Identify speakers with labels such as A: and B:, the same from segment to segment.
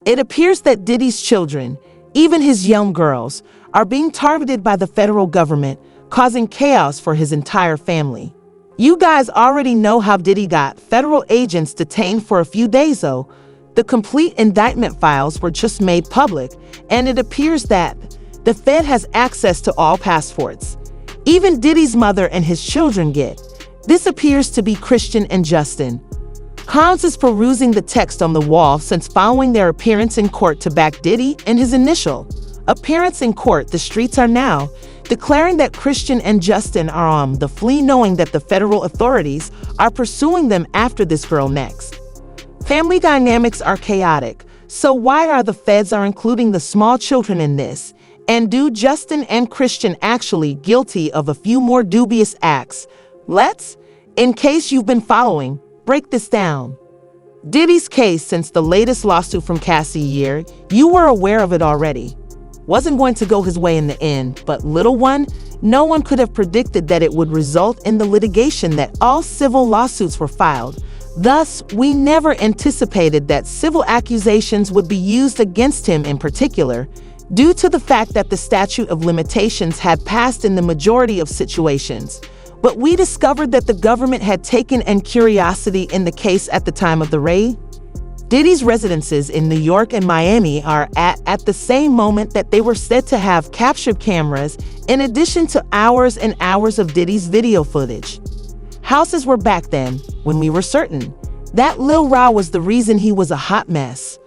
A: It appears that Diddy's children, even his young girls, are being targeted by the federal government, causing chaos for his entire family. You guys already know how Diddy got federal agents detained for a few days, though. The complete indictment files were just made public, and it appears that the Fed has access to all passports. Even Diddy's mother and his children get. This appears to be Christian and Justin. Combs is perusing the text on the wall since following their appearance in court to back Diddy and his initial appearance in court. The streets are now declaring that Christian and Justin are on the flee, knowing that the federal authorities are pursuing them after this girl next. Family dynamics are chaotic, so why are the feds including the small children in this? And do Justin and Christian actually guilty of a few more dubious acts? Let's, in case you've been following, break this down. Diddy's case since the latest lawsuit from Cassie Year, you were aware of it already. Wasn't going to go his way in the end, but little one, no one could have predicted that it would result in the litigation that all civil lawsuits were filed. Thus, we never anticipated that civil accusations would be used against him in particular, due to the fact that the statute of limitations had passed in the majority of situations. But we discovered that the government had taken in curiosity in the case at the time of the raid. Diddy's residences in New York and Miami are at the same moment that they were said to have captured cameras, in addition to hours and hours of Diddy's video footage. Houses were back then, when we were certain that Lil Ra was the reason he was a hot mess.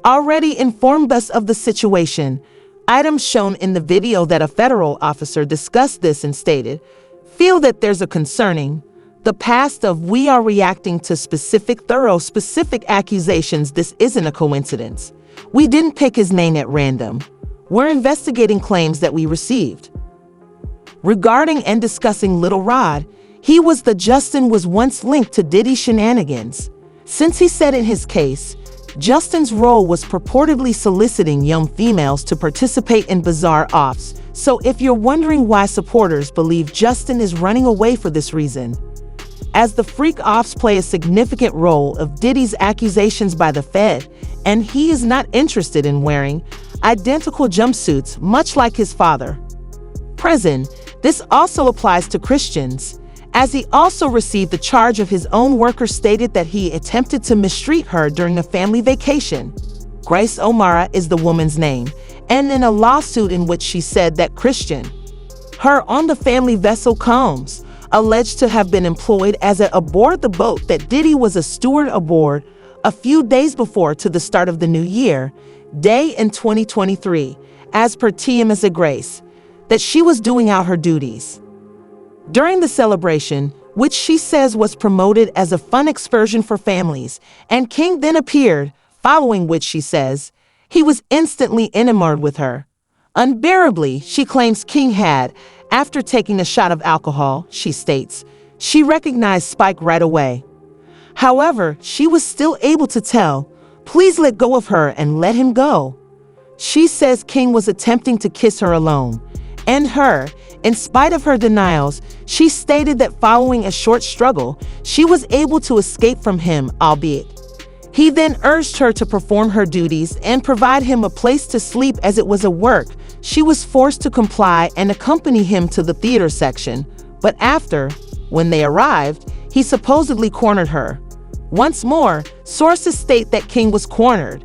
A: Already informed us of the situation. Items shown in the video that a federal officer discussed this and stated, feel that there's a concerning the past of we are reacting to specific accusations. This isn't a coincidence. We didn't pick his name at random. We're investigating claims that we received. Regarding and discussing Little Rod, Justin was once linked to Diddy shenanigans. Since he said in his case, Justin's role was purportedly soliciting young females to participate in bizarre offs. So if you're wondering why supporters believe Justin is running away for this reason, as the freak offs play a significant role of Diddy's accusations by the Fed, and he is not interested in wearing identical jumpsuits, much like his father. Present, this also applies to Christians, as he also received the charge of his own worker stated that he attempted to mistreat her during a family vacation. Grace O'Mara is the woman's name, and in a lawsuit in which she said that Christian, her on the family vessel Combs, alleged to have been employed as aboard the boat that Diddy was a steward aboard a few days before to the start of the new year, day in 2023, as per TMS Grace, that she was doing out her duties. During the celebration, which she says was promoted as a fun excursion for families, and King then appeared, following which she says, he was instantly enamored with her. Unbearably, she claims King had, after taking a shot of alcohol, she states, she recognized Spike right away. However, she was still able to tell, please let go of her and let him go. She says King was attempting to kiss her alone, and her, in spite of her denials, she stated that following a short struggle, she was able to escape from him, albeit. He then urged her to perform her duties and provide him a place to sleep as it was a work. She was forced to comply and accompany him to the theater section, but after, when they arrived, he supposedly cornered her. Once more, sources state that King was cornered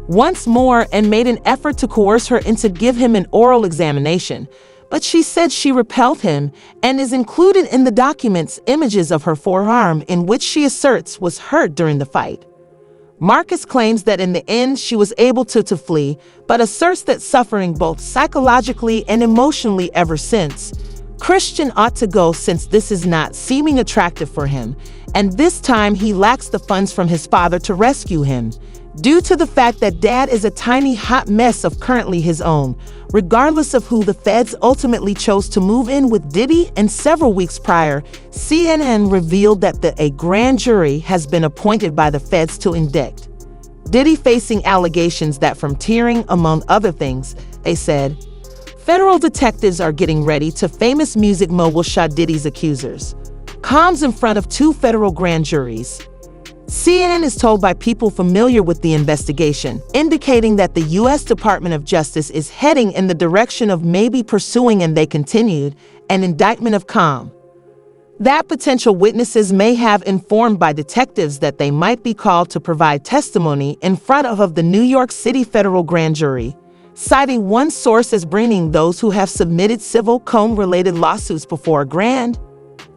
A: once more and made an effort to coerce her into give him an oral examination, but she said she repelled him and is included in the documents images of her forearm in which she asserts was hurt during the fight. Marcus claims that in the end she was able to flee, but asserts that suffering both psychologically and emotionally ever since. Christian ought to go since this is not seeming attractive for him, and this time he lacks the funds from his father to rescue him, due to the fact that dad is a tiny hot mess of currently his own, regardless of who the feds ultimately chose to move in with Diddy. And several weeks prior, CNN revealed that a grand jury has been appointed by the feds to indict Diddy, facing allegations that from tearing, among other things. They said, federal detectives are getting ready to famous music mogul shot Diddy's accusers. Combs in front of two federal grand juries. CNN is told by people familiar with the investigation, indicating that the U.S. Department of Justice is heading in the direction of maybe pursuing, and they continued, an indictment of Com. That potential witnesses may have informed by detectives that they might be called to provide testimony in front of the New York City federal grand jury, citing one source as bringing those who have submitted civil Com-related lawsuits before a grand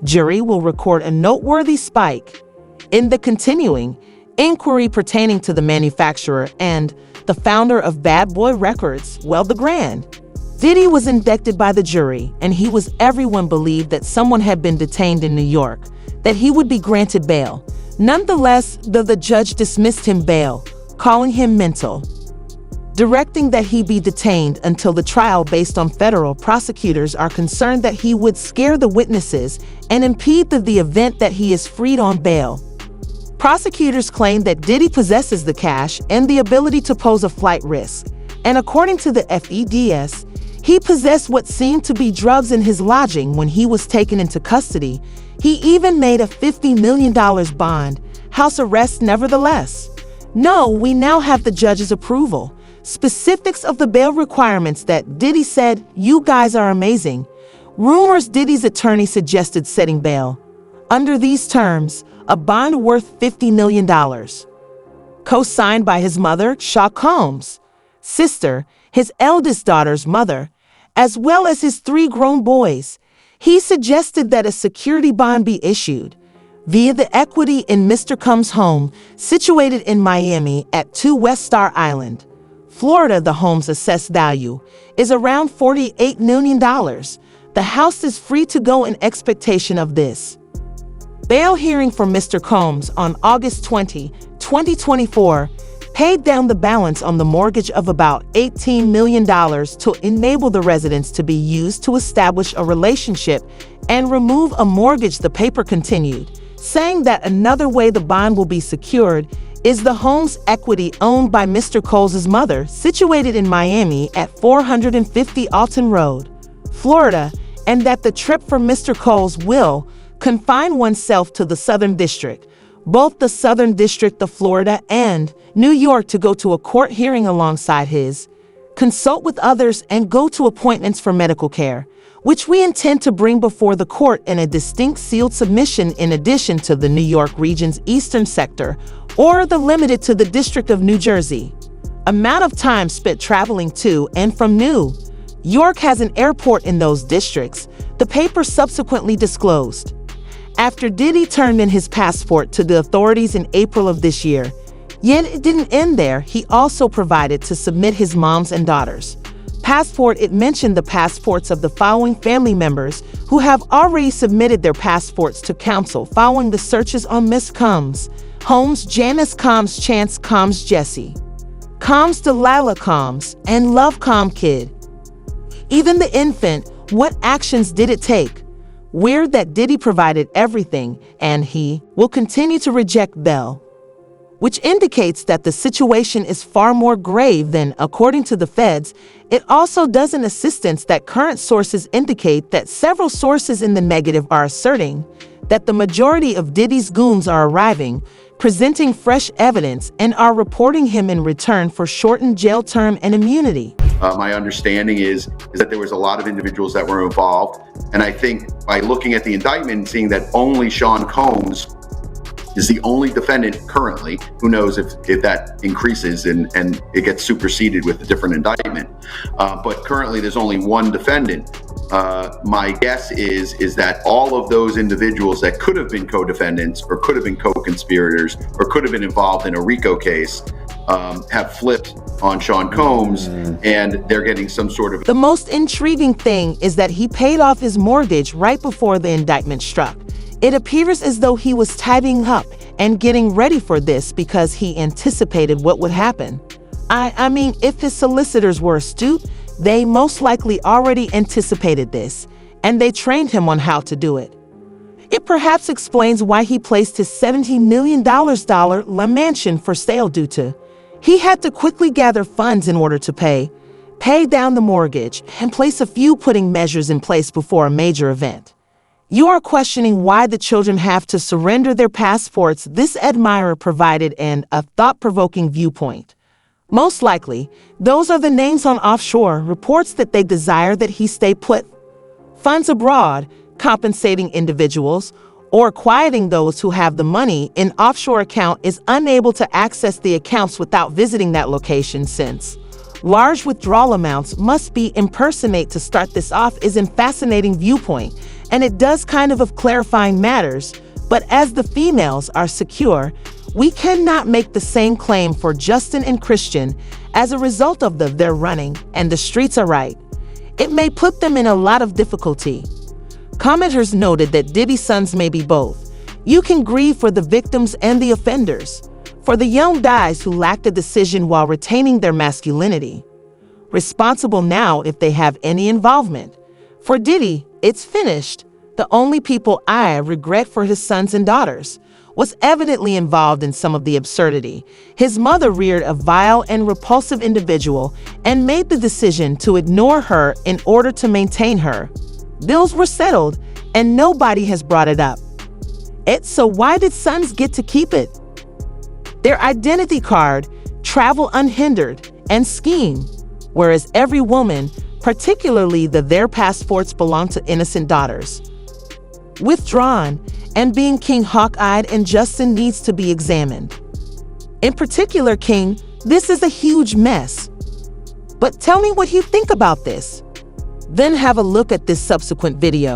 A: jury will record a noteworthy spike in the continuing inquiry pertaining to the manufacturer and the founder of Bad Boy Records. Well, the grand Diddy was indicted by the jury, and everyone believed that someone had been detained in New York, that he would be granted bail. Nonetheless, the judge dismissed him bail, calling him mental, directing that he be detained until the trial based on federal prosecutors are concerned that he would scare the witnesses and impede the event that he is freed on bail. Prosecutors claim that Diddy possesses the cash and the ability to pose a flight risk, and according to the FEDS, he possessed what seemed to be drugs in his lodging when he was taken into custody. He even made a $50 million bond, house arrest nevertheless. No, we now have the judge's approval. Specifics of the bail requirements that Diddy said, "You guys are amazing." Rumors Diddy's attorney suggested setting bail under these terms, a bond worth $50 million. Co-signed by his mother, Shaw Combs' sister, his eldest daughter's mother, as well as his 3 grown boys. He suggested that a security bond be issued via the equity in Mr. Combs' home, situated in Miami at 2 West Star Island, Florida. The home's assessed value is around $48 million. The house is free to go in expectation of this bail hearing for Mr. Combs on August 20, 2024, paid down the balance on the mortgage of about $18 million to enable the residence to be used to establish a relationship and remove a mortgage. The paper continued, saying that another way the bond will be secured is the home's equity owned by Mr. Coles' mother, situated in Miami at 450 Alton Road, Florida, and that the trip for Mr. Coles will confine oneself to the Southern District, both the Southern District of Florida and New York, to go to a court hearing alongside his, consult with others, and go to appointments for medical care, which we intend to bring before the court in a distinct sealed submission in addition to the New York region's eastern sector, or the limited to the District of New Jersey. Amount of time spent traveling to and from New York has an airport in those districts, the paper subsequently disclosed. After Diddy turned in his passport to the authorities in April of this year, yet it didn't end there. He also provided to submit his mom's and daughter's passport. It mentioned the passports of the following family members who have already submitted their passports to counsel following the searches on Miss Combs' homes: Janice Combs, Chance Combs, Jesse Combs, Delilah Combs, and Love Combs Kid. Even the infant, what actions did it take? Weird that Diddy provided everything, and he will continue to reject bail, which indicates that the situation is far more grave than, according to the feds. It also does an assistance that current sources indicate that several sources in the negative are asserting that the majority of Diddy's goons are arriving, presenting fresh evidence, and are reporting him in return for shortened jail term and immunity.
B: My understanding is that there was a lot of individuals that were involved. And I think by looking at the indictment and seeing that only Sean Combs is the only defendant currently, who knows if that increases and it gets superseded with a different indictment. But currently there's only one defendant. My guess is that all of those individuals that could have been co-defendants or could have been co-conspirators or could have been involved in a RICO case have flipped on Sean Combs, and they're getting some sort of...
A: The most intriguing thing is that he paid off his mortgage right before the indictment struck. It appears as though he was tidying up and getting ready for this because he anticipated what would happen. I mean, if his solicitors were astute, they most likely already anticipated this, and they trained him on how to do it. It perhaps explains why he placed his $70 million La Mansion for sale due to he had to quickly gather funds in order to pay down the mortgage and place a few putting measures in place before a major event. You are questioning why the children have to surrender their passports. This admirer provided a thought-provoking viewpoint. Most likely, those are the names on offshore reports that they desire that he stay put. Funds abroad, compensating individuals, or quieting those who have the money in offshore account is unable to access the accounts without visiting that location, since large withdrawal amounts must be impersonate to start this off is a fascinating viewpoint, and it does kind of clarifying matters, but as the females are secure, we cannot make the same claim for Justin and Christian as a result of their running, and the streets are right. It may put them in a lot of difficulty. Commenters noted that Diddy's sons may be both. You can grieve for the victims and the offenders, for the young guys who lacked a decision while retaining their masculinity. Responsible now if they have any involvement. For Diddy, it's finished. The only people I regret for his sons and daughters was evidently involved in some of the absurdity. His mother reared a vile and repulsive individual and made the decision to ignore her in order to maintain her. Bills were settled and nobody has brought it up. So why did sons get to keep it? Their identity card, travel unhindered, and scheme, whereas every woman, particularly their passports, belong to innocent daughters. Withdrawn, and being King hawk-eyed and Justin needs to be examined. In particular, King, this is a huge mess. But tell me what you think about this. Then have a look at this subsequent video.